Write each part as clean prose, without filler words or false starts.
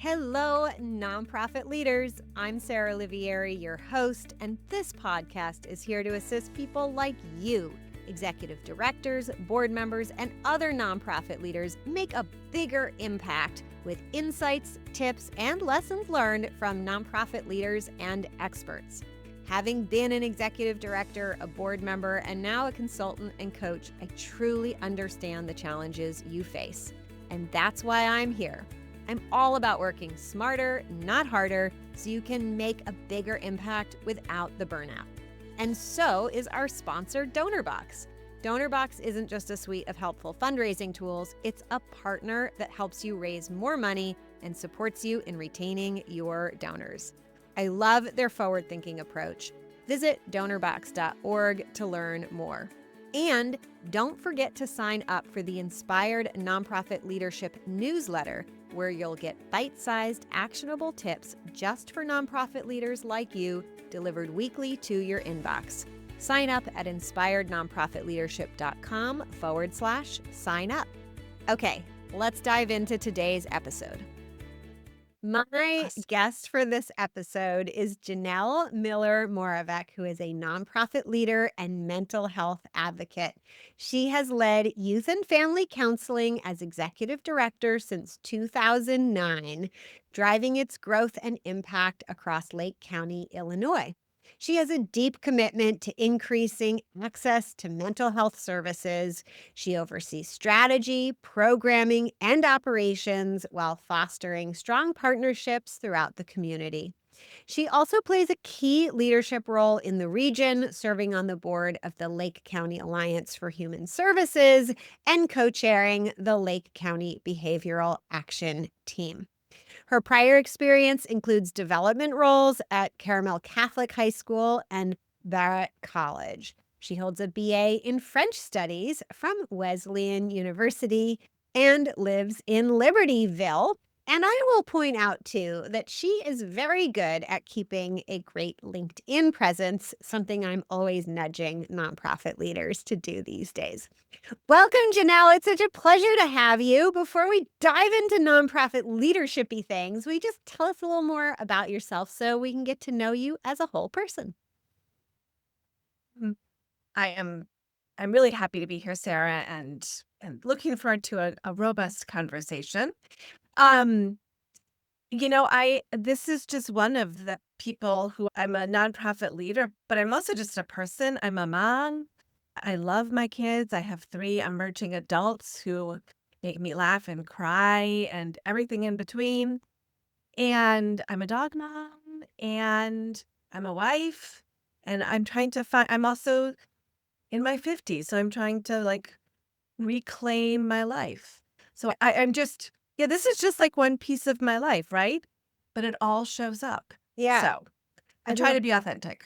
Hello, nonprofit leaders. I'm Sarah Olivieri, your host, and this podcast is here to assist people like you, executive directors, board members, and other nonprofit leaders make a bigger impact with insights, tips, and lessons learned from nonprofit leaders and experts. Having been an executive director, a board member, and now a consultant and coach, I truly understand the challenges you face. And that's why I'm here. I'm all about working smarter, not harder, so you can make a bigger impact without the burnout. And so is our sponsor, DonorBox. DonorBox isn't just a suite of helpful fundraising tools, it's a partner that helps you raise more money and supports you in retaining your donors. I love their forward-thinking approach. Visit donorbox.org to learn more. And don't forget to sign up for the Inspired Nonprofit Leadership newsletter, where you'll get bite-sized, actionable tips just for nonprofit leaders like you, delivered weekly to your inbox. Sign up at inspirednonprofitleadership.com/sign up. Okay, let's dive into today's episode. My guest for this episode is Janelle Miller Moravek, who is a nonprofit leader and mental health advocate. She has led youth and family counseling as executive director since 2009, driving its growth and impact across Lake County, Illinois. She has a deep commitment to increasing access to mental health services. She oversees strategy, programming, and operations while fostering strong partnerships throughout the community. She also plays a key leadership role in the region, serving on the board of the Lake County Alliance for Human Services and co-chairing the Lake County Behavioral Action Team. Her prior experience includes development roles at Carmel Catholic High School and Barrett College. She holds a BA in French Studies from Wesleyan University and lives in Libertyville. And I will point out, too, that she is very good at keeping a great LinkedIn presence, something I'm always nudging nonprofit leaders to do these days. Welcome, Janelle. It's such a pleasure to have you. Before we dive into nonprofit leadership-y things, will you just tell us a little more about yourself so we can get to know you as a whole person? I'm really happy to be here, Sarah, and looking forward to a robust conversation. This is just one of the people who I'm a nonprofit leader, but I'm also just a person. I'm a mom. I love my kids. I have 3 emerging adults who make me laugh and cry and everything in between. And I'm a dog mom, and I'm a wife, and I'm also in my 50s, so I'm trying to reclaim my life. So this is just like one piece of my life, right? But it all shows up. Yeah. So I I try love- to be authentic.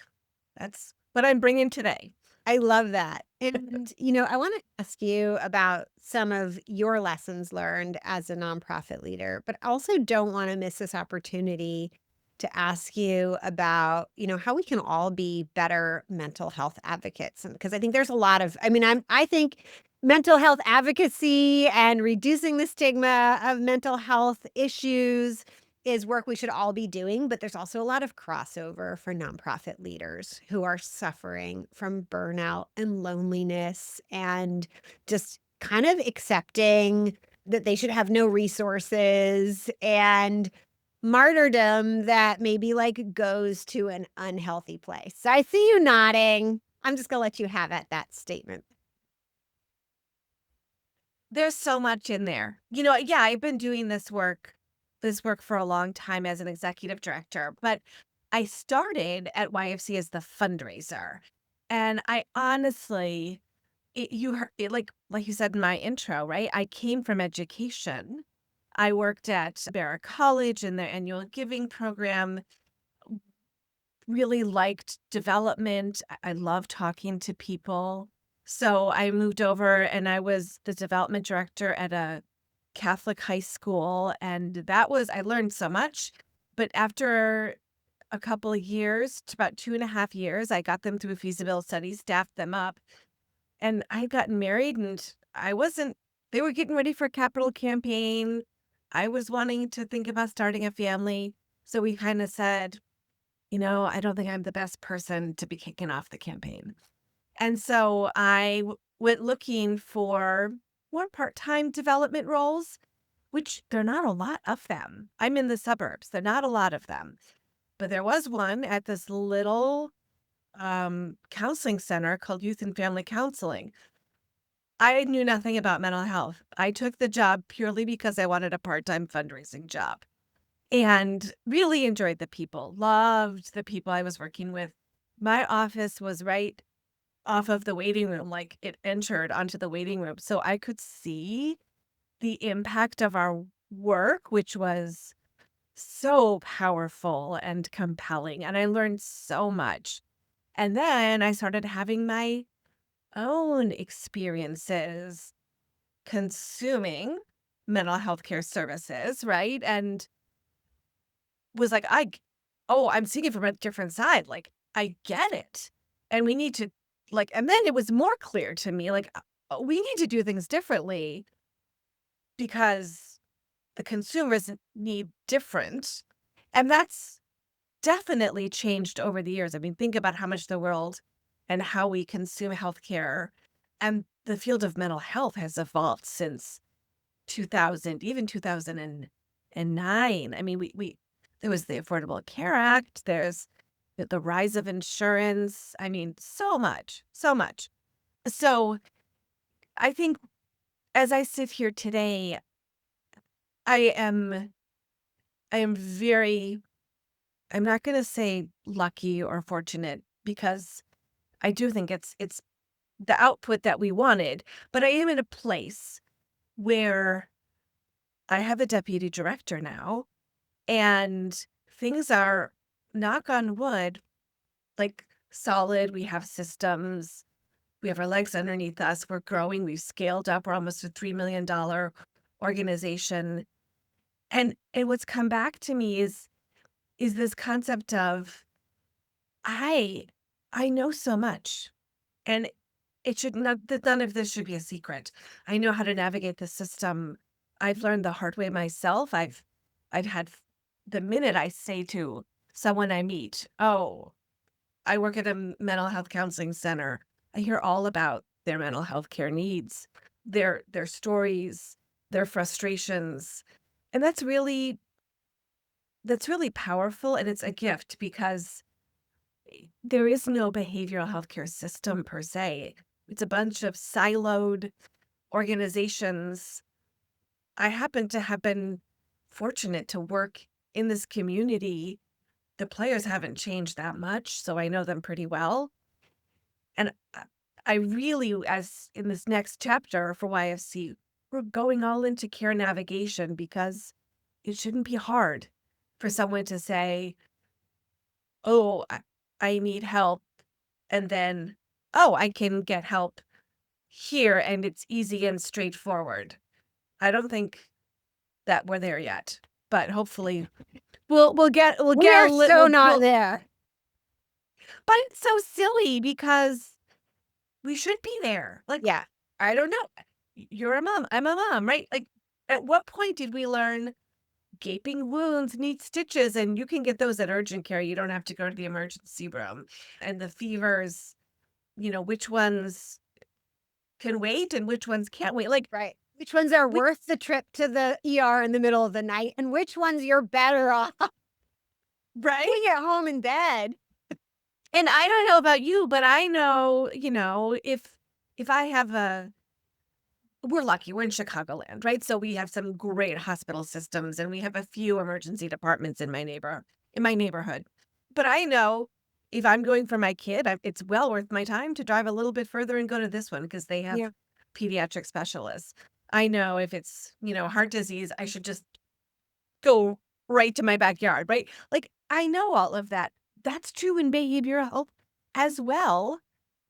That's what I'm bringing today. I love that. And, I want to ask you about some of your lessons learned as a nonprofit leader, but I also don't want to miss this opportunity to ask you about, how we can all be better mental health advocates. Because I think there's a lot of, I think mental health advocacy and reducing the stigma of mental health issues is work we should all be doing, but there's also a lot of crossover for nonprofit leaders who are suffering from burnout and loneliness and just kind of accepting that they should have no resources and martyrdom that maybe goes to an unhealthy place. So I see you nodding. I'm just going to let you have at that statement. There's so much in there. Yeah, I've been doing this work for a long time as an executive director, but I started at YFC as the fundraiser. And I honestly, you heard it, like you said in my intro, right? I came from education. I worked at Barrett College in their annual giving program, really liked development. I love talking to people. So I moved over and I was the development director at a Catholic high school. And I learned so much. But after a couple of years, about 2.5 years, I got them through a feasibility study, staffed them up. And I had gotten married and they were getting ready for a capital campaign. I was wanting to think about starting a family. So we kind of said, I don't think I'm the best person to be kicking off the campaign. And so I went looking for more part-time development roles, which there are not a lot of them. I'm in the suburbs. There are not a lot of them. But there was one at this little counseling center called Youth and Family Counseling. I knew nothing about mental health. I took the job purely because I wanted a part-time fundraising job and really enjoyed the people, loved the people I was working with. My office was right off of the waiting room, like it entered onto the waiting room. So I could see the impact of our work, which was so powerful and compelling. And I learned so much. And then I started having my own experiences consuming mental health care services, right? And was like, oh, I'm seeing it from a different side. Like, I get it. And we need to, like, and then it was more clear to me, like, we need to do things differently because the consumers need different. And that's definitely changed over the years. I mean, think about how much the world and how we consume healthcare and the field of mental health has evolved since 2000, even 2009. I mean, we there was the Affordable Care Act, there's the rise of insurance. I mean, so much, so much. So I think as I sit here today, I am I am very I'm not going to say lucky or fortunate because I do think it's the output that we wanted, but I am in a place where I have a deputy director now and things are, knock on wood, like solid. We have systems, we have our legs underneath us. We're growing. We've scaled up. We're almost a $3 million organization. And what's come back to me is this concept of I I know so much. And it should not that none of this should be a secret. I know how to navigate the system. I've learned the hard way myself. I've had the minute I say to someone I meet, "Oh, I work at a mental health counseling center." I hear all about their mental health care needs, their stories, their frustrations. And that's really powerful and it's a gift because there is no behavioral healthcare system per se. It's a bunch of siloed organizations. I happen to have been fortunate to work in this community. The players haven't changed that much, so I know them pretty well. And I really, as in this next chapter for YFC, we're going all into care navigation because it shouldn't be hard for someone to say, "Oh, I need help," and then, "Oh, I can get help here and it's easy and straightforward." I don't think that we're there yet, but hopefully We are so not we'll there. but it's so silly because we should be there. Like, Yeah. I don't know. You're a mom, I'm a mom, right? Like, at what point did we learn gaping wounds need stitches and you can get those at urgent care, you don't have to go to the emergency room, and the fevers, which ones can wait and which ones can't wait, like, Right. Which ones are we worth the trip to the ER in the middle of the night, and which ones you're better off right? being at home in bed. And I don't know about you, but I know, if I have we're lucky, we're in Chicagoland, right? So we have some great hospital systems and we have a few emergency departments in my neighborhood. But I know if I'm going for my kid, it's well worth my time to drive a little bit further and go to this one because they have Yeah. pediatric specialists. I know if it's, heart disease, I should just go right to my backyard, right? Like, I know all of that. That's true in behavioral health as well,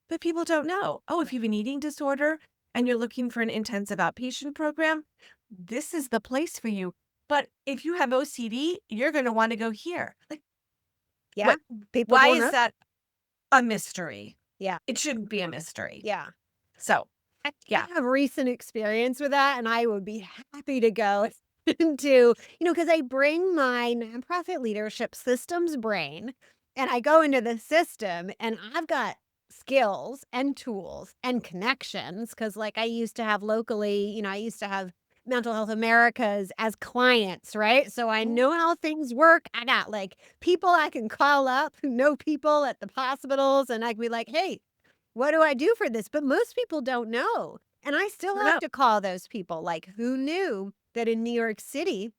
but people don't know. Oh, if you have an eating disorder and you're looking for an intensive outpatient program, this is the place for you. But if you have OCD, you're going to want to go here. Like, Yeah. what? People Why don't is know. that a mystery? Yeah. It shouldn't be a mystery. Yeah. So, I yeah. have recent experience with that, and I would be happy to go. to, because I bring my nonprofit leadership systems brain and I go into the system and I've got skills and tools and connections. Cause like I used to have locally, I used to have Mental Health Americas as clients, right? So I Mm. know how things work. I got like people I can call up who know people at the hospitals and I can be like, hey, what do I do for this? But most people don't know. And I still have No. to call those people. Like, who knew that in New York City,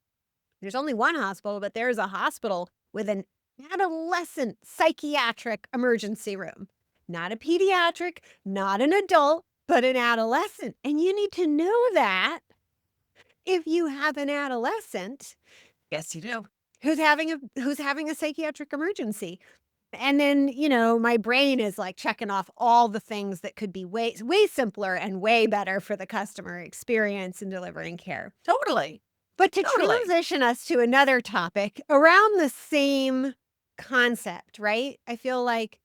there's only one hospital, but there's a hospital with an adolescent psychiatric emergency room? Not a pediatric, not an adult, but an adolescent. And you need to know that if you have an adolescent Yes, you do. who's having a psychiatric emergency. And then, my brain is like checking off all the things that could be way, way simpler and way better for the customer experience in delivering care. Totally. But to Totally. transition us to another topic around the same concept, right? I feel like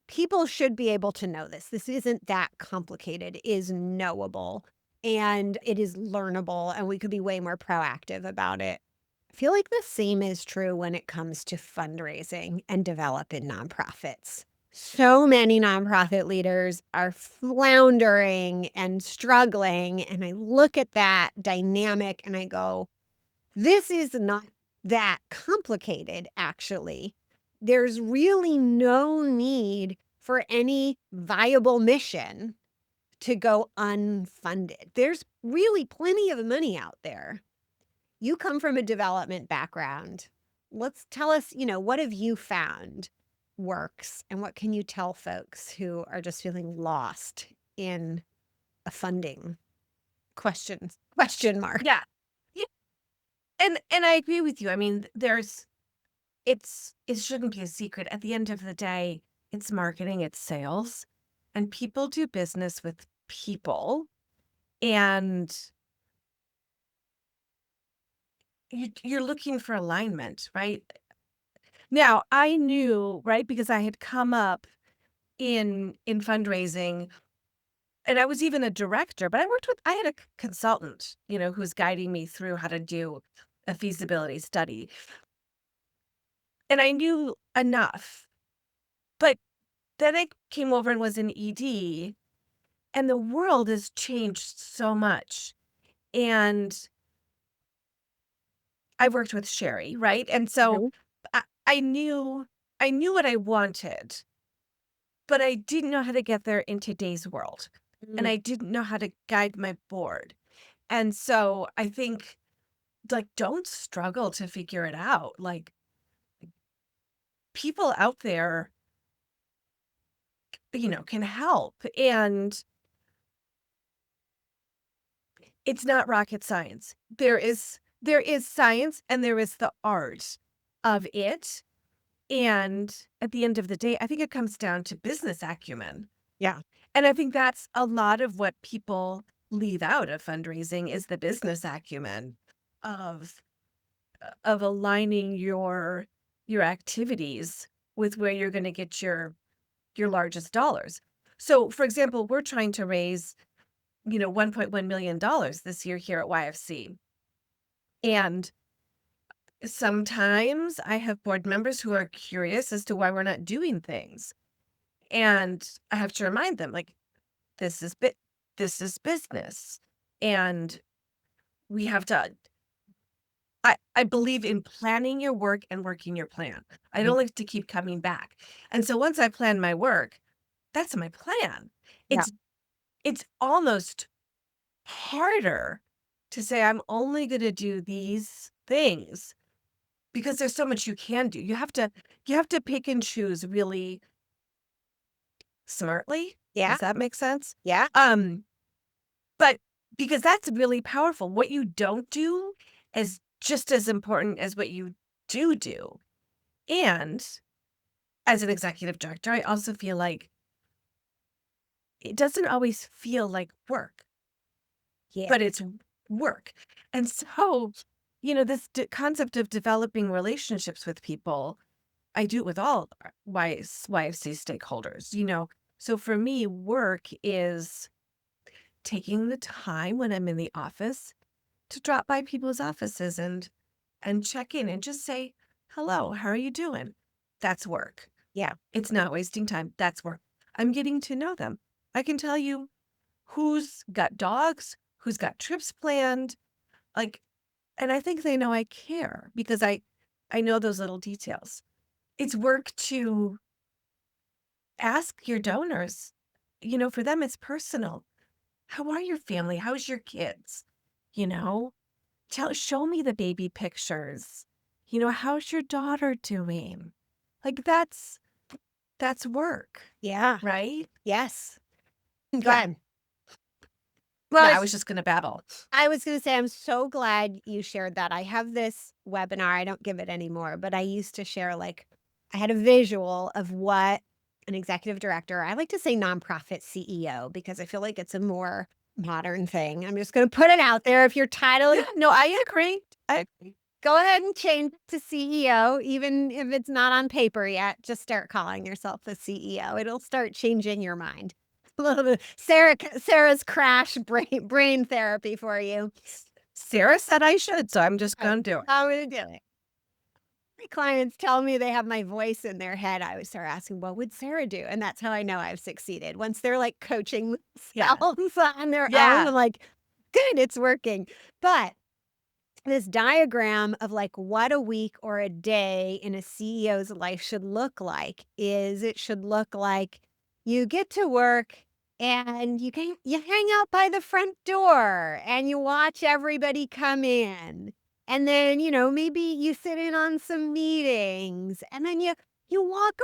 people should be able to know this. This isn't that complicated, it is knowable and it is learnable, and we could be way more proactive about it. I feel like the same is true when it comes to fundraising and developing nonprofits. So many nonprofit leaders are floundering and struggling. And I look at that dynamic and I go, this is not that complicated, actually. There's really no need for any viable mission to go unfunded. There's really plenty of money out there. You come from a development background. Let's tell us, what have you found works and what can you tell folks who are just feeling lost in a funding question mark? Yeah. Yeah. And I agree with you. I mean, it shouldn't be a secret. At the end of the day, it's marketing, it's sales, and people do business with people. And you're looking for alignment, right? Now, I knew, right, because I had come up in fundraising, and I was even a director, but I had a consultant, who's guiding me through how to do a feasibility study. And I knew enough. But then I came over and was an ED, and the world has changed so much. And I worked with Sherry, right? And so Mhm. I, I knew I knew what I wanted, but I didn't know how to get there in today's world. And Mm, I didn't know how to guide my board. And so I think, like, don't struggle to figure it out. Like, people out there, can help. And it's not rocket science. There is science and there is the art of it. And at the end of the day, I think it comes down to business acumen. yeah. And I think that's a lot of what people leave out of fundraising is the business acumen of of aligning your activities with where you're going to get your largest dollars. So, for example, we're trying to raise, $1.1 million this year here at YFC. And sometimes I have board members who are curious as to why we're not doing things. And I have to remind them, like, this is this is business. And we have to I believe in planning your work and working your plan. I Mhm. don't like to keep coming back. And so once I plan my work, that's my plan. Yeah. It's almost harder to say I'm only going to do these things because there's so much you can do. You have to pick and choose really smartly. Yeah. Does that make sense? Yeah. Um, but because that's really powerful. What you don't do is just as important as what you do do. And as an executive director, I also feel like it doesn't always feel like work, Yeah. but it's work. And so, this concept of developing relationships with people, I do it with all YFC stakeholders, So for me, work is taking the time when I'm in the office to drop by people's offices and check in and just say, "Hello, how are you doing?" That's work. Yeah. It's not wasting time. That's work. I'm getting to know them. I can tell you who's got dogs, who's got trips planned, like, and I think they know I care because I know those little details. It's work to ask your donors. For them it's personal. How are your family? How's your kids? You know, show me the baby pictures. How's your daughter doing? Like that's work, Yeah. right? Yes. Go Yeah. ahead. No, Well, I was just gonna babble. I was gonna say, I'm so glad you shared that. I have this webinar, I don't give it anymore, but I used to share, like, I had a visual of what an executive director, I like to say nonprofit CEO because I feel like it's a more modern thing. I'm just gonna put it out there. If your title Yeah, is, no, I agree. I agree. go ahead and change it to CEO, even if it's not on paper yet. Just start calling yourself the CEO. It'll start changing your mind. A little bit Sarah's crash brain therapy for you. Sarah said I should, so I'm just Oh, gonna do it. I'm gonna do it. My clients tell me they have my voice in their head. I always start asking, "What would Sarah do?" And that's how I know I've succeeded. Once they're, like, coaching Yeah. themselves on their own, Yeah. I'm like, "Good, it's working." But this diagram of, like, what a week or a day in a CEO's life should look like is it should look like you get to work and you hang out by the front door and you watch everybody come in. And then, maybe you sit in on some meetings and then you walk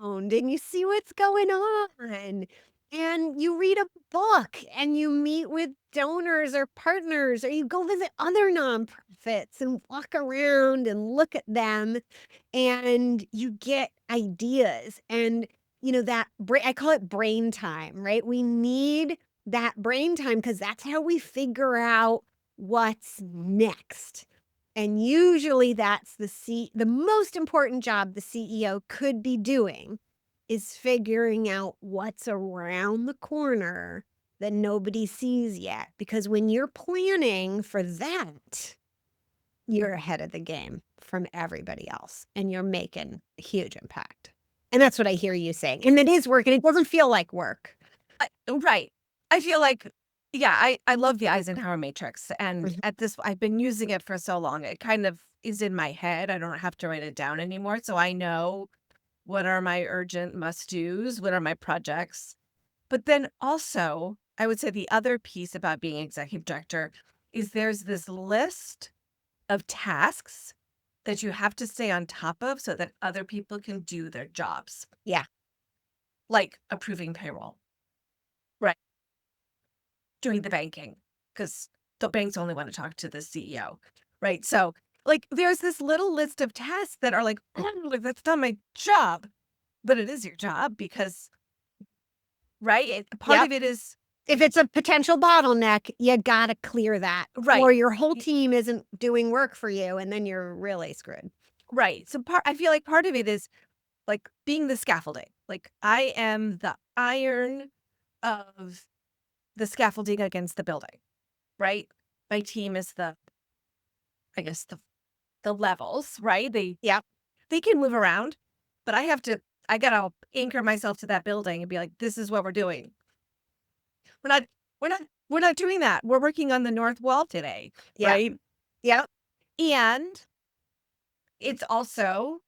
around and you see what's going on. And you read a book and you meet with donors or partners, or you go visit other nonprofits and walk around and look at them and you get ideas. And, I call it brain time, right? We need that brain time because that's how we figure out what's next. And usually that's the most important job the CEO could be doing is figuring out what's around the corner that nobody sees yet. Because when you're planning for that, you're ahead of the game from everybody else and you're making a huge impact. And that's what I hear you saying. And it is work and it doesn't feel like work. Right. I feel like, yeah, I love the Eisenhower matrix, and Mhm. at this I've been using it for so long, it kind of is in my head, I don't have to write it down anymore, so I know what are my urgent must-dos, what are my projects. But then also, I would say the other piece about being executive director is there's this list of tasks that you have to stay on top of so that other people can do their jobs, Yeah. like approving payroll, right? Doing the banking, because the banks only want to talk to the CEO, right? So, like, there's this little list of tasks that are like, "Oh, like, that's not my job," but it is your job because, right? Part Yep. of it is If it's a potential bottleneck, you gotta clear that, right, or your whole team isn't doing work for you, and then you're really screwed. right. So I feel like part of it is like being the scaffolding. Like I am the iron of the scaffolding against the building, right? My team is I guess the levels, right? Yep. They can move around, but I gotta anchor myself to that building and be like, this is what we're doing. We're not, we're not doing that. We're working on the north wall today, Yep. right? Yep. And it's also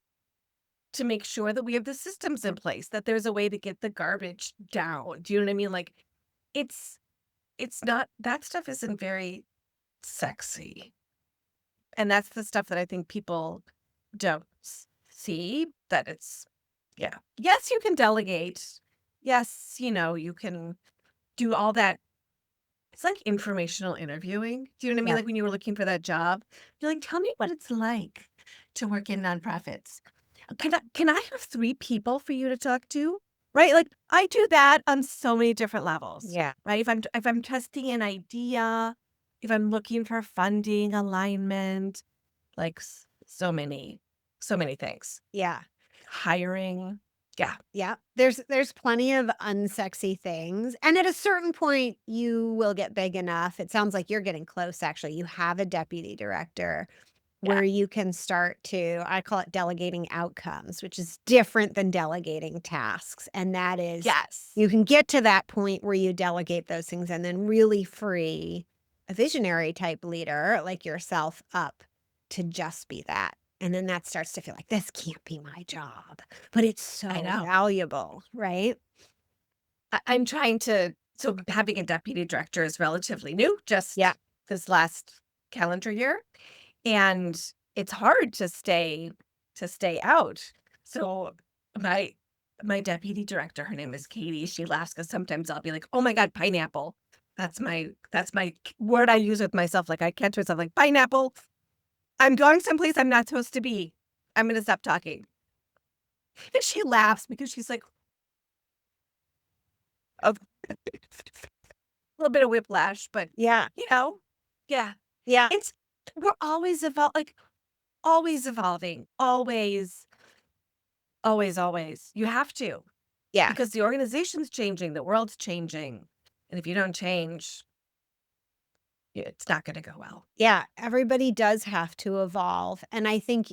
to make sure that we have the systems in place, that there's a way to get the garbage down. Do you know what I mean? Like it's, it's not, that stuff isn't very sexy. And that's the stuff that I think people don't see that it's, yeah. Yes, you can delegate. Yes, you can do all that. It's like informational interviewing. Do you know what I mean? Yeah. Like when you were looking for that job, you're like, tell me what it's like to work in nonprofits. Can I have 3 people for you to talk to? Right? Like I do that on so many different levels. Yeah. Right? If I'm testing an idea, if I'm looking for funding, alignment, like so many things. Yeah. Hiring. Yeah. Yeah. There's plenty of unsexy things, and at a certain point, you will get big enough. It sounds like you're getting close, actually. You have a deputy director Yeah. where you can start to, I call it delegating outcomes, which is different than delegating tasks, and that is Yes. you can get to that point where you delegate those things and then really free a visionary type leader like yourself up to just be that. And then that starts to feel like, "This can't be my job," but it's I so know. valuable, right? I'm trying to so having a deputy director is relatively new, Yeah. just this last calendar year, and it's hard to stay out. So my my deputy director, her name is Katie. She laughs because sometimes I'll be like, "Oh my god, pineapple." That's my word I use with myself. Like I catch myself like pineapple. I'm going someplace I'm not supposed to be. I'm gonna stop talking. And she laughs because she's like, a little bit of whiplash, but Yeah. you know, yeah. Yeah. It's we're always evolving, always. You have to Yeah. because the organization's changing, the world's changing, and if you don't change, it's not going to go well. Yeah, everybody does have to evolve. And I think,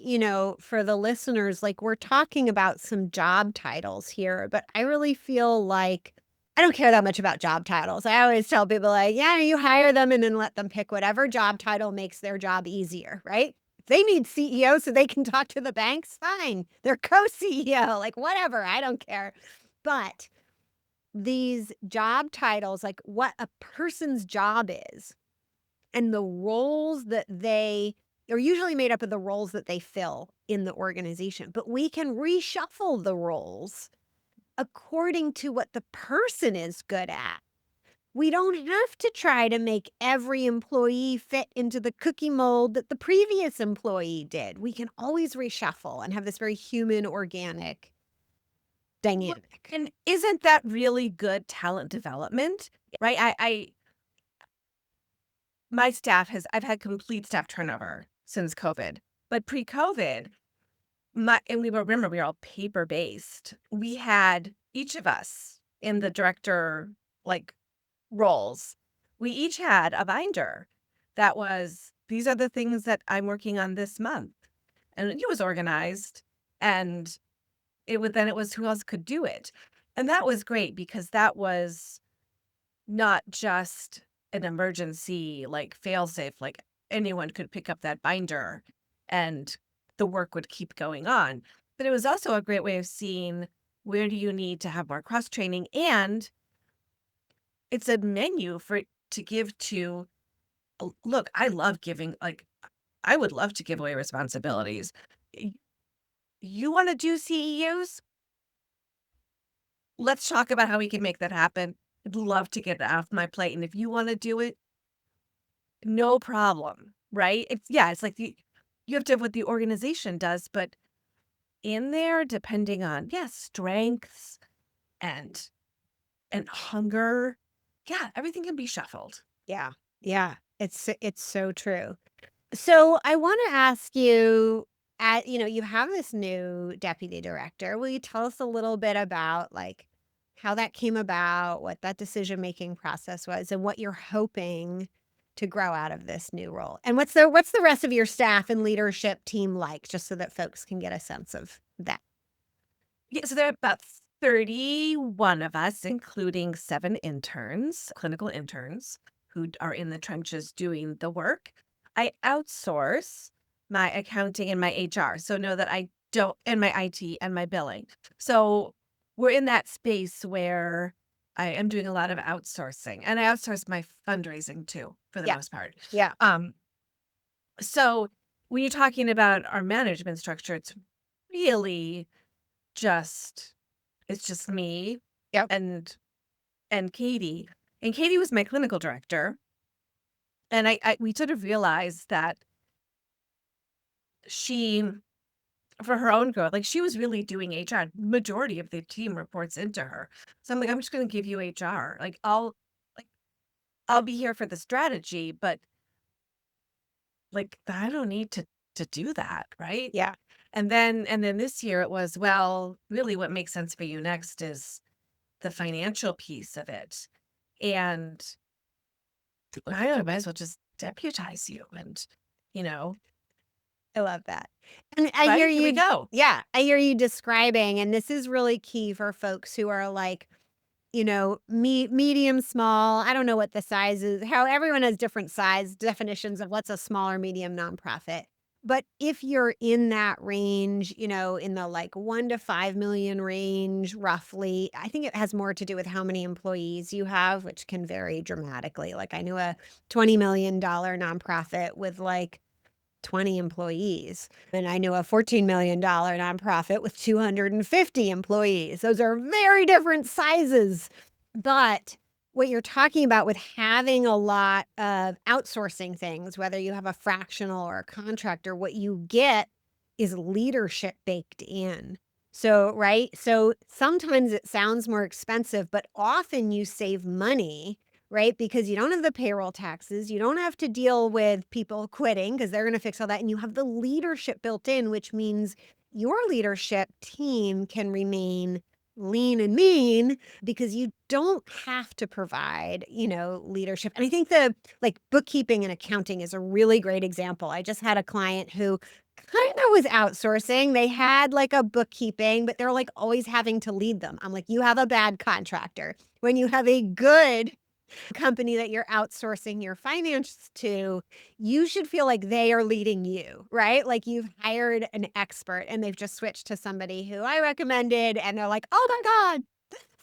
for the listeners, like we're talking about some job titles here, but I really feel like I don't care that much about job titles. I always tell people, like, yeah, you hire them and then let them pick whatever job title makes their job easier, right? If they need CEO so they can talk to the banks, fine. They're co CEO, like whatever. I don't care. But these job titles, like what a person's job is, and the roles that they are usually made up of the roles that they fill in the organization, but we can reshuffle the roles according to what the person is good at. We don't have to try to make every employee fit into the cookie mold that the previous employee did. We can always reshuffle and have this very human, organic Well, dynamic. and isn't that really good talent development? Right? I my staff has I've had complete staff turnover since COVID. But pre-COVID, and we were all paper based. We had each of us in the director like roles. We each had a binder that was these are the things that I'm working on this month. And it was organized and it was who else could do it. And that was great because that was not just an emergency, like fail safe, like anyone could pick up that binder and the work would keep going on. But it was also a great way of seeing where do you need to have more cross training. And it's a menu for to give to look, I love giving, like, I would love to give away responsibilities. Y- You want to do CEUs? Let's talk about how we can make that happen. I'd love to get it off my plate. And if you want to do it, no problem, right? It's like you have to have what the organization does, but in there, depending on, strengths and hunger, everything can be shuffled. Yeah. Yeah. It's so true. So I want to ask you, you have this new deputy director. Will you tell us a little bit about like how that came about, what that decision making process was, and what you're hoping to grow out of this new role? And what's the rest of your staff and leadership team like, just so that folks can get a sense of that? Yeah, so there are about 31 of us, including 7 interns, clinical interns, who are in the trenches doing the work. I outsource my accounting and my HR. So know that I don't, and my IT and my billing. So we're in that space where I am doing a lot of outsourcing and I outsource my fundraising too, for the Yeah. most part. Yeah. Um, so when you're talking about our management structure, it's really just it's just me Yep. and Katie, and Katie was my clinical director, and I we sort of realized that she, for her own growth, like, she was really doing HR. Majority of the team reports into her. So I'm like, "I'm just gonna give you HR. Like, I'll be here for the strategy, but, like, I don't need to to do that, right? Yeah. And then this year it was, well, really what makes sense for you next is the financial piece of it. And I might as well just deputize you and, you know, I love that. And I hear right? Here we you go. yeah, I hear you describing, and this is really key for folks who are like, medium, small. I don't know what the size is, how everyone has different size definitions of what's a small or medium nonprofit. But if you're in that range, in the like 1 to 5 million range, roughly, I think it has more to do with how many employees you have, which can vary dramatically. Like I knew a $20 million nonprofit with like 20 employees. And I knew a $14 million nonprofit with 250 employees. Those are very different sizes. But what you're talking about with having a lot of outsourcing things, whether you have a fractional or a contractor, what you get is leadership baked in. So, right? So sometimes it sounds more expensive, but often you save money, right? Because you don't have the payroll taxes. You don't have to deal with people quitting because they're going to fix all that. And you have the leadership built in, which means your leadership team can remain lean and mean because you don't have to provide, leadership. And I think the like bookkeeping and accounting is a really great example. I just had a client who kind of was outsourcing. They had like a bookkeeping, but they're like always having to lead them. I'm like, you have a bad contractor. When you have a good company that you're outsourcing your finance to, you should feel like they are leading you, right? Like you've hired an expert and they've just switched to somebody who I recommended and they're like, "Oh my god,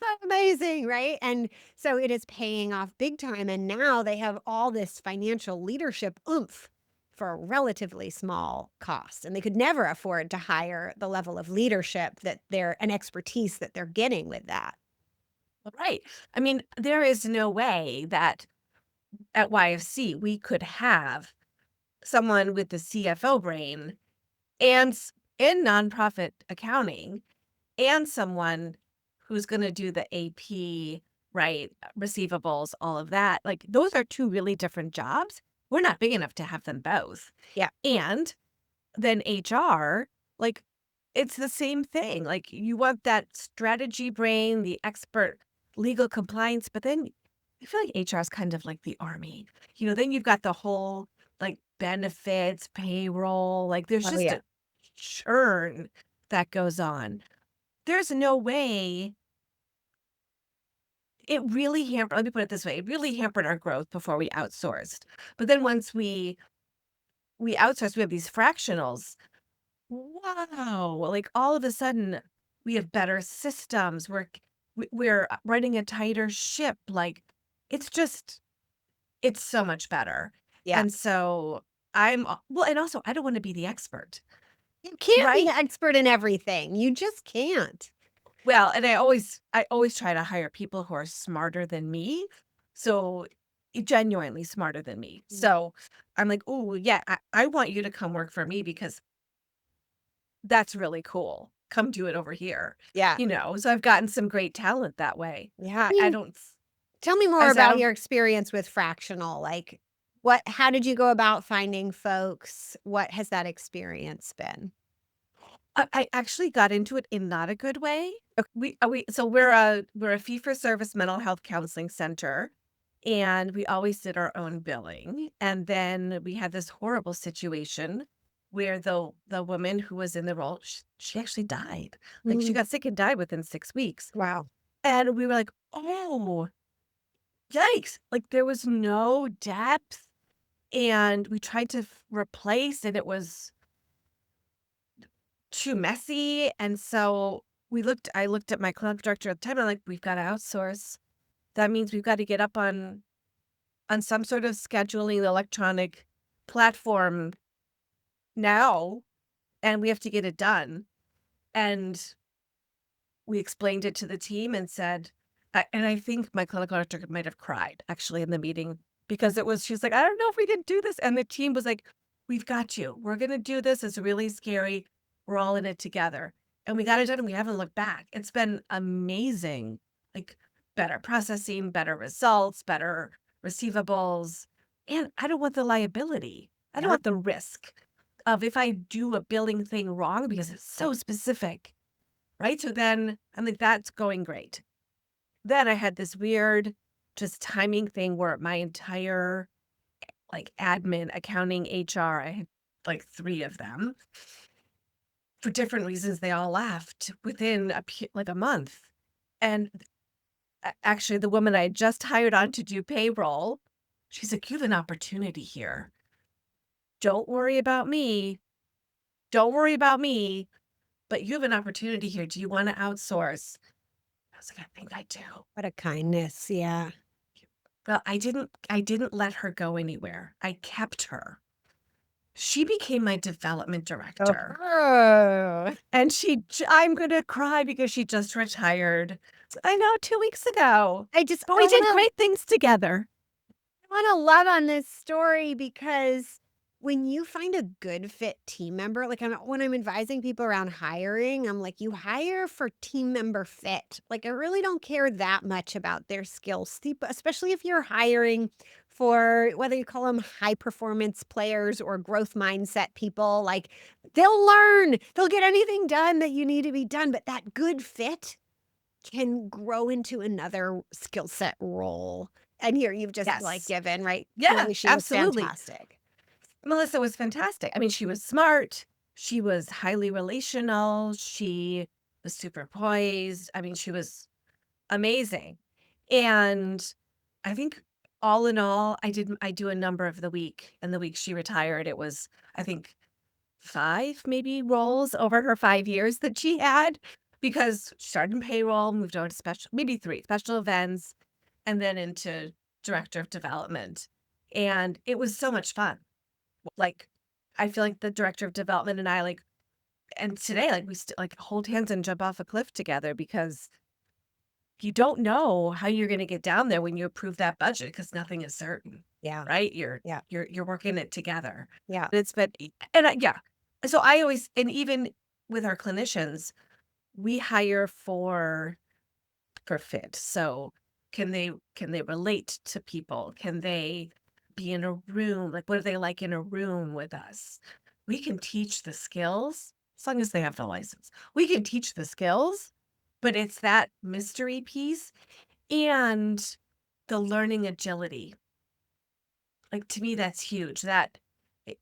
that's amazing," right? And so it is paying off big time and now they have all this financial leadership oomph for a relatively small cost. And they could never afford to hire the level of leadership that they're an expertise that they're getting with that. Right. I mean, there is no way that at YFC we could have someone with the CFO brain and in nonprofit accounting and someone who's going to do the AP, right? Receivables, all of that. Like those are two really different jobs. We're not big enough to have them both. Yeah. And then HR, like it's the same thing. Like you want that strategy brain, the expert legal compliance, but then I feel like HR is kind of like the army. Then you've got the whole like benefits, payroll, like there's Oh just yeah. a churn that goes on. There's no way it really hampered, let me put it this way, it really hampered our growth before we outsourced. But then once we outsourced, we have these fractionals. Wow, like, all of a sudden, we have better systems, we're running a tighter ship, like, it's just it's so much better, Yeah. and so well, and also, I don't wanna be the expert, You can't be right? an expert in everything. You just can't. Well, and I always try to hire people who are smarter than me, so genuinely smarter than me, Mm. so I'm like, "Ooh, yeah, I want you to come work for me because that's really cool. Come do it over here." Yeah. So I've gotten some great talent that way. Yeah. I I mean, don't tell me more I said, I about don't your experience with fractional. Like, how did you go about finding folks? What has that experience been? I actually got into it in not a good way. Ok. We so we're a fee for service mental health counseling center, and we always did our own billing. And then we had this horrible situation where the woman who was in the role, she actually died. Like she Mm, got sick and died within 6 weeks. wow. And we were like, oh, yikes. Like there was no depth. And we tried to replace, and it was too messy. And so I looked at my clinic director at the time. I'm like, we've got to outsource. That means we've got to get up on some sort of scheduling electronic platform now, and we have to get it done. And we explained it to the team and said, and I think my clinical director might have cried actually in the meeting because she was like, I don't know if we can do this. And the team was like, we've got you. We're going to do this. It's really scary. We're all in it together. And we got it done and we haven't looked back. It's been amazing. Like better processing, better results, better receivables. And I don't want the liability. I don't Yeah. want the risk. of if I do a billing thing wrong because it's so specific, right? So then I'm like, that's going great. Then I had this weird just timing thing where my entire like admin, accounting, HR, I had like 3 of them. For different reasons, they all left within like a month. And actually, the woman I had just hired on to do payroll, she's like, "You have an opportunity here. Don't worry about me. Don't worry about me, but you have an opportunity here. Do you want to outsource?" I was like, "I think I do." What a kindness. Yeah. Well, I didn't let her go anywhere. I kept her. She became my development director. Oh. And I'm gonna cry because she just retired. I know, 2 weeks ago, I just but I we did wanna great things together. I want to love on this story because when you find a good fit team member, like when I'm advising people around hiring, I'm like, you hire for team member fit. Like, I really don't care that much about their skills, especially if you're hiring for whether you call them high performance players or growth mindset people. Like, they'll learn, they'll get anything done that you need to be done. But that good fit can grow into another skill set role. And here you've just, like, Yes. given, right? Yeah, Clearly, she was absolutely. fantastic. Melissa was fantastic. I mean, she was smart, she was highly relational, she was super poised. I mean, she was amazing. And I think all in all, I do a number of the week, and the week she retired, it was, I think, 5 maybe roles over her 5 years that she had because she started in payroll, moved on to special maybe 3, special events, and then into director of development. And it was so much fun. Like, I feel like the director of development and I, like and today, like, we still, like, hold hands and jump off a cliff together because you don't know how you're gonna get down there when you approve that budget because nothing is certain, Yeah, right? You're yeah, you're you're working it together. yeah, And it's been and I yeah. So I always and even with our clinicians, we hire for fit. So can they relate to people? Can they be in a room? Like, what are they like in a room with us? We can teach the skills as long as they have the license. We can teach the skills, but it's that mystery piece and the learning agility. Like, to me, that's huge. That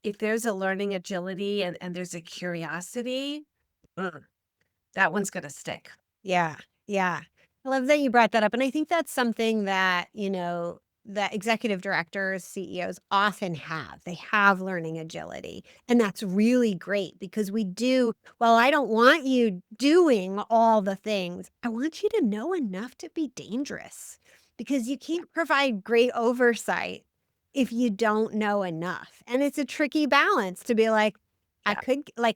if there's a learning agility and there's a curiosity, mm, that one's gonna stick. yeah, yeah. I love that you brought that up, and I think that's something that, that executive directors, CEOs often have. They have learning agility, and that's really great because well, I don't want you doing all the things. I want you to know enough to be dangerous because you can't provide great oversight if you don't know enough, and it's a tricky balance to be like, Yeah,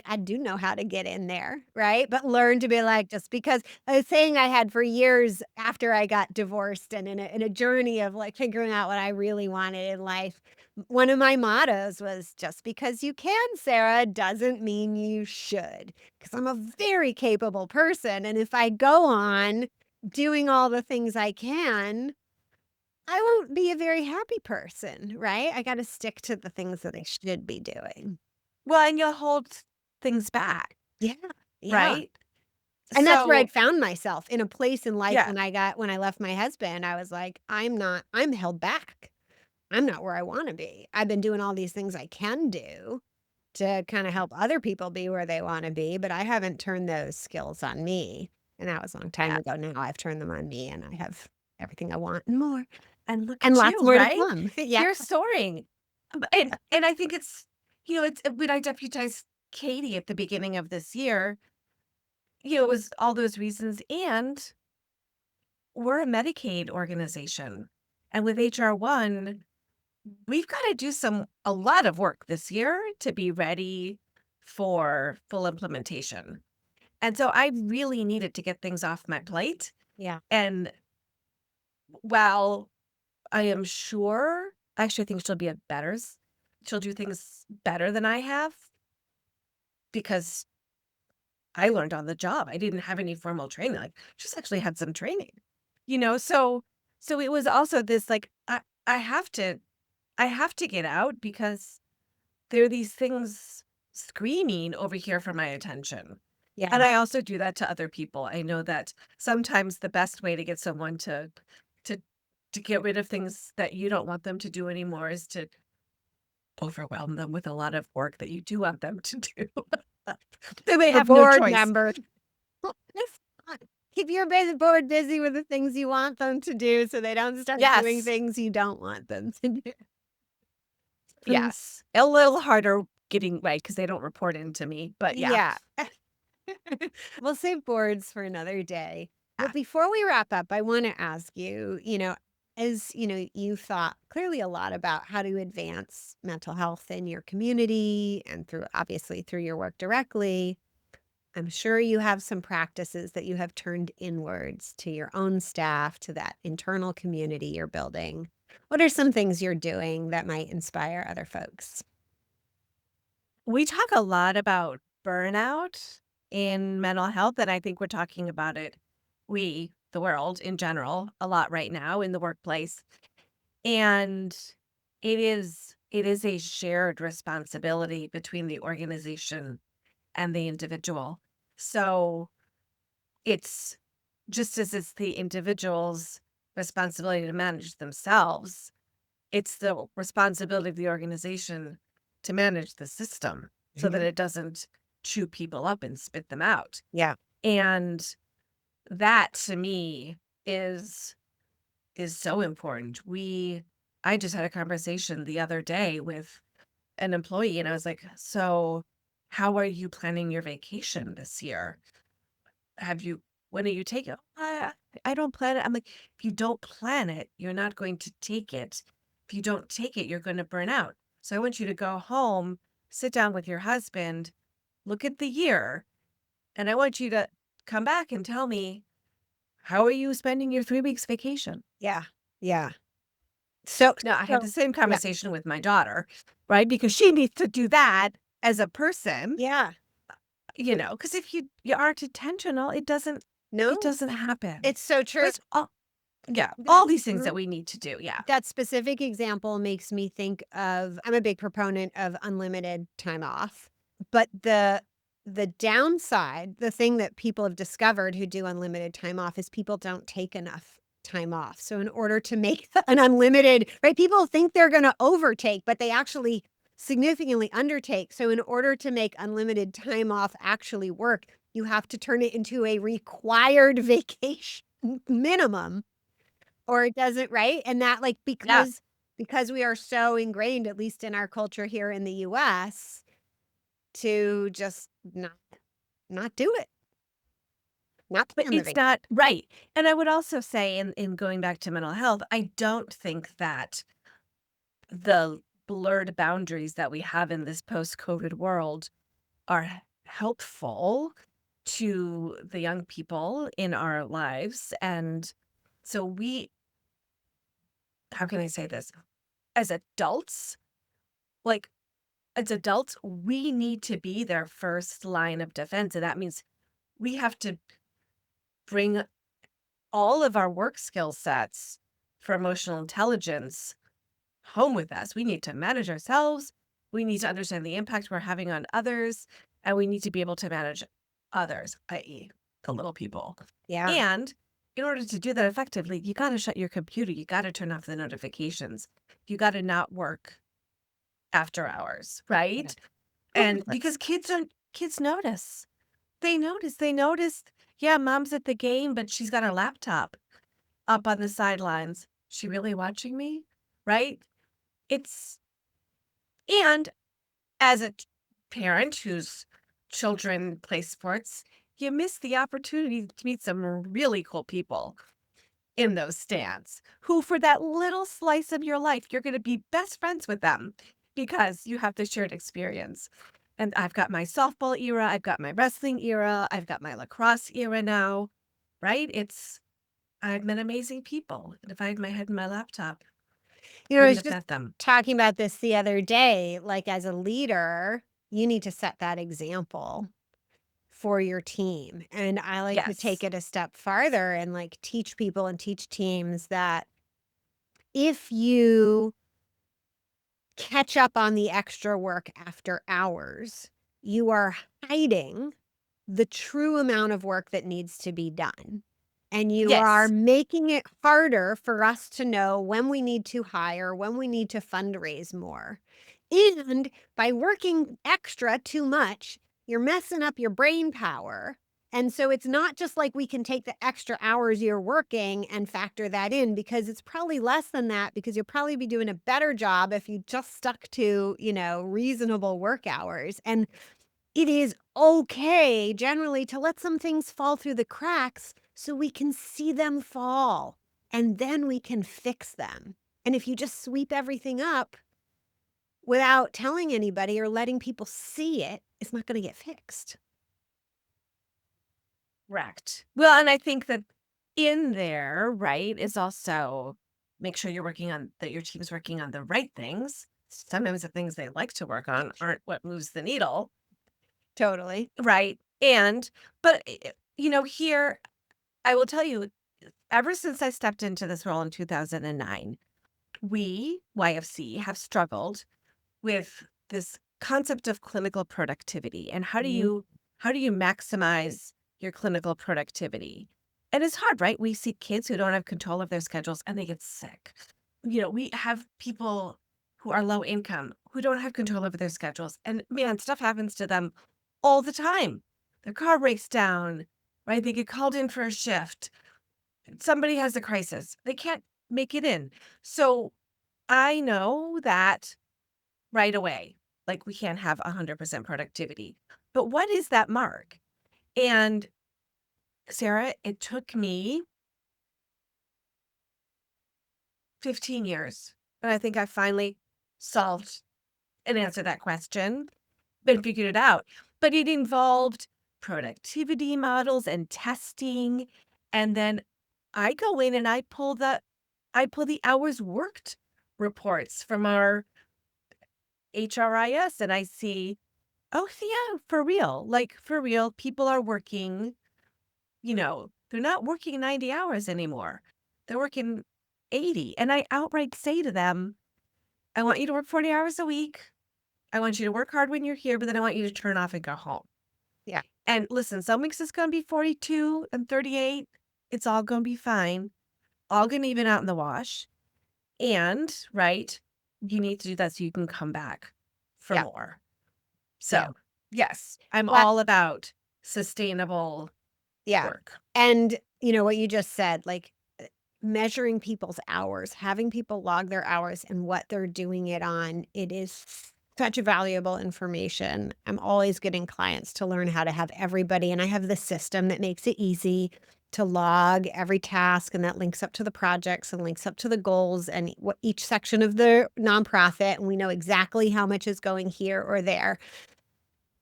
I do know how to get in there, right? But learn to be like, just because a saying I had for years after I got divorced and in a journey of, like, figuring out what I really wanted in life, one of my mottos was, "Just because you can, Sarah, doesn't mean you should. Because 'Cause I'm a very capable person, and if I go on doing all the things I can, I won't be a very happy person, right? I gotta stick to the things that I should be doing." well, and you'll hold things back, Yeah, yeah. right? And that's where So I'd found myself in a place in life yeah, when I left my husband. I was like, I'm held back. I'm not where I wanna be. I've been doing all these things I can do to kinda help other people be where they wanna be, but I haven't turned those skills on me, and that was a long time yeah, ago now. I've turned them on me, and I have everything I want and more, and look and at lots you, more to right? come. Yeah. You're soaring. And I think it's it's when I deputized Katie at the beginning of this year, it was all those reasons, and we're a Medicaid organization, and with HR1, we've gotta do a lot of work this year to be ready for full implementation, and so I really needed to get things off my plate, Yeah. and while I am sure I actually think she'll do things better than I have because I learned on the job. I didn't have any formal training, like, she's actually had some training, so it was also this, like, I have to get out because there are these things screaming over here for my attention. Yeah. And I also do that to other people. I know that sometimes the best way to get someone to to get rid of things that you don't want them to do anymore is to overwhelm them with a lot of work that you do want them to do. They may For have no board choice. members. It's fun. Keep your board busy with the things you want them to do so they don't start doing Yes. things you don't want them to do. And Yes. A little harder getting right because they don't report into me. But yeah. yeah. We'll save boards for another day. But Yeah. before we wrap up, I want to ask you, as you thought clearly a lot about how to advance mental health in your community and obviously through your work directly. I'm sure you have some practices that you have turned inwards to your own staff, to that internal community you're building. What are some things you're doing that might inspire other folks? We talk a lot about burnout in mental health, and I think we're talking about it, the world in general, a lot right now in the workplace. And it is a shared responsibility between the organization and the individual. So it's just as it's the individual's responsibility to manage themselves, it's the responsibility of the organization to manage the system so that Mhm. it doesn't chew people up and spit them out. Yeah. And that to me is is so important. I just had a conversation the other day with an employee and I was like, "So, how are you planning your vacation this year? Have you when are you taking it?" I don't plan it." I'm like, "If you don't plan it, you're not going to take it. If you don't take it, you're gonna burn out. So I want you to go home, sit down with your husband, look at the year, and I want you to come back and tell me, how are you spending your 3 weeks vacation?" Yeah. Yeah. So, Now, I had the so same yeah. conversation with my daughter, right? Because she needs to do that as a person, Yeah. because if you aren't intentional, it No, doesn't happen. it's so true. But all yeah, That all these things that mhm. we need to do, yeah. That specific example makes me think of I'm a big proponent of unlimited time off, but the downside, the thing that people have discovered who do unlimited time off is people don't take enough time off. So in order to make an unlimited, right, people think they're going to overtake, but they actually significantly undertake. So in order to make unlimited time off actually work, you have to turn it into a required vacation minimum or it doesn't, right? And that, like, Yeah, because we are so ingrained, at least in our culture here in the US, to just not do it, not but plan the it's vacation. not right. And I would also say in going back to mental health, I don't think that the blurred boundaries that we have in this post-COVID world are helpful to the young people in our lives. And so how can I say this? As adults, like as adults, we need to be their first line of defense. And that means we have to bring all of our work skill sets for emotional intelligence home with us. We need to manage ourselves. We need to understand the impact we're having on others. And we need to be able to manage others, i.e., the little people. Yeah, And in order to do that effectively, you got to shut your computer. You got to turn off the notifications. You got to not work after hours, yeah. right? And Totally. because kids notice. They notice, yeah, mom's at the game, but she's got her laptop up on the sidelines. She really watching me? Right? It's and as a parent whose children play sports, you miss the opportunity to meet some really cool people in those stands who, for that little slice of your life, you're going to be best friends with them because you have the shared experience. And I've got my softball era, I've got my wrestling era, I've got my lacrosse era now, right? I've met amazing people. And if I had my head in my laptop, I wouldn't was have just met them. talking about this the other day, like, as a leader, you need to set that example for your team, and I like to take Yes. it a step farther and, like, teach people and teach teams that if you catch up on the extra work after hours, you are hiding the true amount of work that needs to be done. And you are Yes. making it harder for us to know when we need to hire, when we need to fundraise more. And by working extra too much, you're messing up your brain power. And so it's not just like we can take the extra hours you're working and factor that in, because it's probably less than that, because you'll probably be doing a better job if you just stuck to, reasonable work hours. And it is okay generally to let some things fall through the cracks so we can see them fall, and then we can fix them. And if you just sweep everything up without telling anybody or letting people see it, it's not going to get fixed. Correct. Well, and I think that in there, right, is also make sure that your team's working on the right things. Sometimes the things they like to work on aren't what moves the needle, Totally. right? But here, I will tell you, ever since I stepped into this role in 2009, we, YFC, have struggled with this concept of clinical productivity and Mhm. how do you maximize your clinical productivity? And it's hard, right? We see kids who don't have control of their schedules and they get sick. We have people who are low income who don't have control over their schedules, and man, stuff happens to them all the time. Their car breaks down, right? They get called in for a shift. Somebody has a crisis. They can't make it in. So I know that right away. Like, we can't have 100% productivity. But what is that mark? And Sarah, it took me 15 years. And I think I finally solved and answered that question and figured it out. But it involved productivity models and testing. And then I go in and I pull the hours worked reports from our HRIS, and I see, oh, yeah, for real. Like, for real, people are working, they're not working 90 hours anymore. They're working 80. And I outright say to them, I want you to work 40 hours a week. I want you to work hard when you're here, but then I want you to turn off and go home. Yeah. And listen, some weeks it's going to be 42 and 38. It's all going to be fine. All going to even out in the wash. And, right, you need to do that so you can come back for Yeah. more. Yeah. So, yes, I'm Well, all about sustainable yeah. work. And what you just said, like, measuring people's hours, having people log their hours and what they're doing it on, it is such valuable information. I'm always getting clients to learn how to have everybody, and I have the system that makes it easy to log every task, and that links up to the projects and links up to the goals and what each section of the nonprofit, and we know exactly how much is going here or there.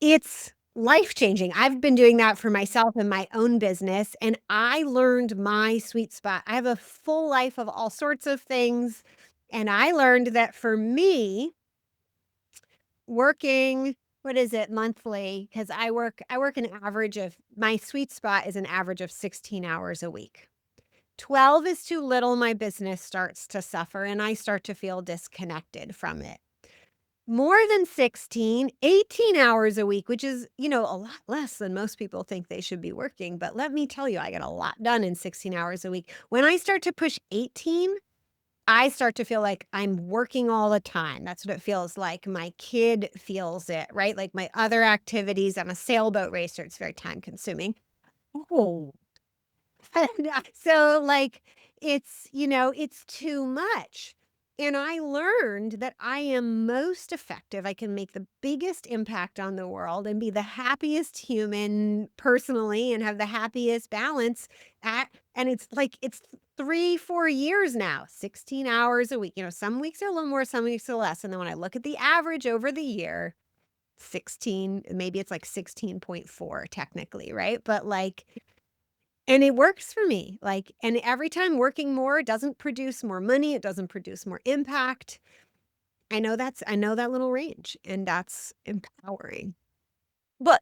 It's life-changing. I've been doing that for myself in my own business, and I learned my sweet spot. I have a full life of all sorts of things, and I learned that for me, working, what is it, monthly? Because I work an average of, my sweet spot is an average of 16 hours a week. 12 is too little, my business starts to suffer, and I start to feel disconnected from it. More than 16, 18 hours a week, which is, a lot less than most people think they should be working. But let me tell you, I get a lot done in 16 hours a week. When I start to push 18, I start to feel like I'm working all the time. That's what it feels like. My kid feels it, right? Like my other activities. I'm a sailboat racer. It's very time consuming. Oh, So, like, it's too much. And I learned that I am most effective. I can make the biggest impact on the world and be the happiest human personally and have the happiest balance and it's like, it's 3, 4 years now, 16 hours a week. Some weeks are a little more, some weeks are less. And then when I look at the average over the year, 16, maybe it's like 16.4 technically, right? But like, and it works for me, like, and every time working more doesn't produce more money, it doesn't produce more impact. I know that little range, and that's empowering. well,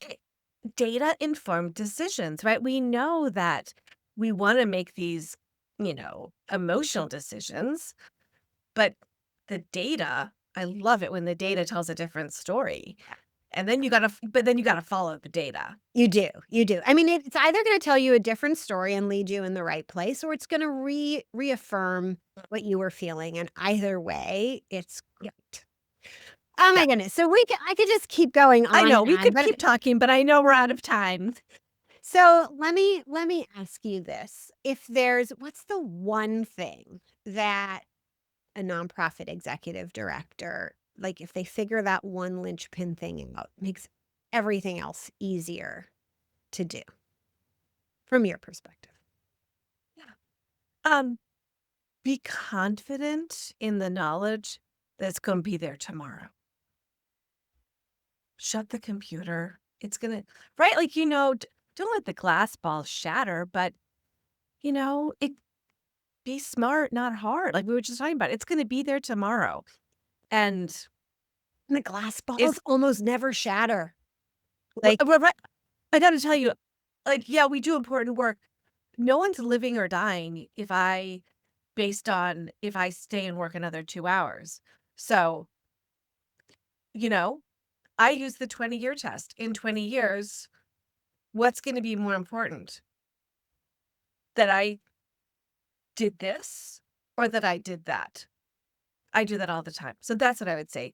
data informed decisions, right? We know that we want to make these, emotional decisions, but the data, I love it when the data tells a different story. And then you gotta follow the data. You do, you do. I mean, it's either gonna tell you a different story and lead you in the right place, or it's gonna reaffirm what you were feeling, and either way, it's great. Oh Yeah. my goodness. So I could just keep going I on know and we on, could but keep talking, but I know we're out of time. so let me ask you this. If there's what's the one thing that a nonprofit executive director, like if they figure that one linchpin thing out, makes everything else easier to do from your perspective? Yeah. Um, be confident in the knowledge that's gonna be there tomorrow. Shut the computer. It's gonna right? Like, don't let the glass balls shatter, but, it be smart, not hard. Like we were just talking about, it's gonna be there tomorrow. And And the glass it's balls almost never shatter. Like, right. I gotta tell you, like, yeah, we do important work. No one's living or dying based on if I stay and work another 2 hours. So, you know, I use the 20-year test. In 20 years, what's going to be more important? That I did this or that I did that? I do that all the time. So that's what I would say.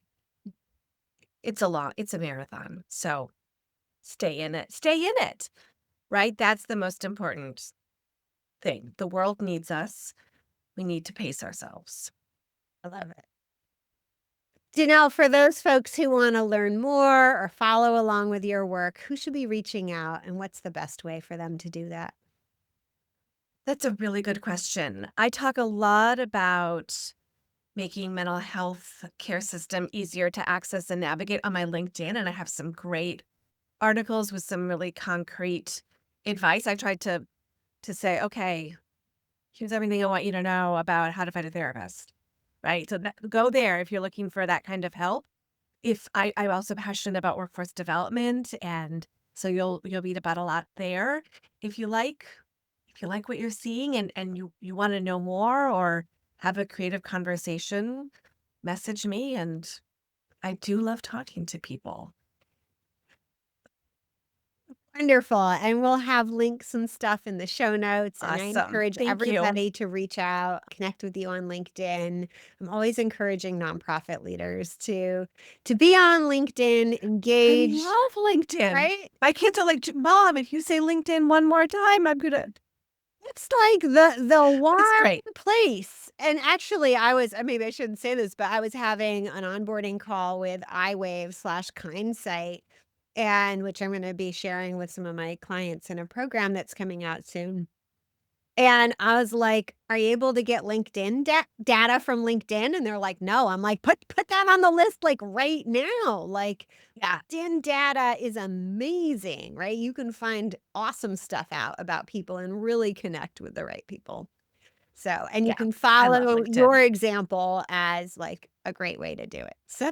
It's a marathon. So stay in it. Stay in it, right? That's the most important thing. The world needs us. We need to pace ourselves. I love it. Janelle, for those folks who want to learn more or follow along with your work, who should be reaching out and what's the best way for them to do that? That's a really good question. I talk a lot about making mental health care system easier to access and navigate on my LinkedIn, and I have some great articles with some really concrete advice. I tried to say, okay, here's everything I want you to know about how to find a therapist, right? So go there if you're looking for that kind of help. If I'm also passionate about workforce development, and so you'll read about a lot there. If you like what you're seeing and you want to know more or have a creative conversation, message me. And I do love talking to people. Wonderful. And we'll have links and stuff in the show notes. And I Awesome. encourage Thank you. everybody to reach out, connect with you on LinkedIn. I'm always encouraging nonprofit leaders to be on LinkedIn, I engage, love LinkedIn. right? My kids are like, Mom, if you say LinkedIn one more time, I'm gonna. It's like the It's warm great. place. And actually, maybe I shouldn't say this, but I was having an onboarding call with iWave/Kindsight, and which I'm going to be sharing with some of my clients in a program that's coming out soon. And I was like, "Are you able to get LinkedIn data from LinkedIn?" And they're like, "No." I'm like, "Put that on the list like right now." Like Yeah. LinkedIn data is amazing, right? You can find awesome stuff out about people and really connect with the right people. So, and you Yeah. can I love follow your LinkedIn. example as like a great way to do it. So,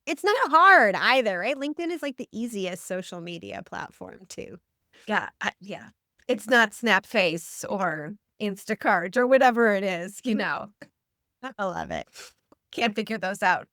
it's not hard either, right? LinkedIn is like the easiest social media platform too. Yeah. Yeah. It's not Snapface or Instacart or whatever it is. I love it. Can't figure those out.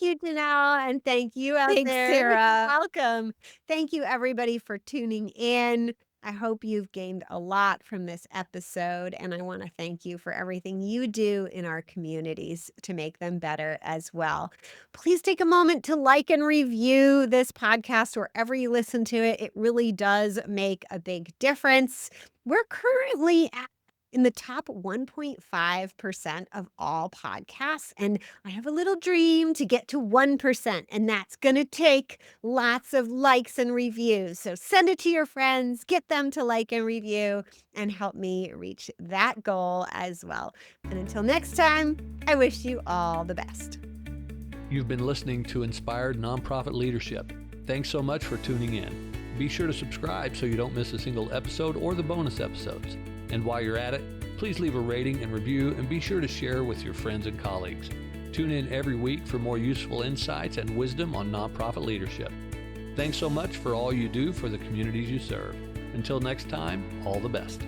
Thank you, Janelle, and thank you out Thanks, there. You're Sarah. welcome. Thank you, everybody, for tuning in. I hope you've gained a lot from this episode, and I want to thank you for everything you do in our communities to make them better as well. Please take a moment to like and review this podcast wherever you listen to it. It really does make a big difference. We're currently in the top 1.5% of all podcasts. And I have a little dream to get to 1%, and that's going to take lots of likes and reviews. So send it to your friends, get them to like and review, and help me reach that goal as well. And until next time, I wish you all the best. You've been listening to Inspired Nonprofit Leadership. Thanks so much for tuning in. Be sure to subscribe so you don't miss a single episode or the bonus episodes. And while you're at it, please leave a rating and review, and be sure to share with your friends and colleagues. Tune in every week for more useful insights and wisdom on nonprofit leadership. Thanks so much for all you do for the communities you serve. Until next time, all the best.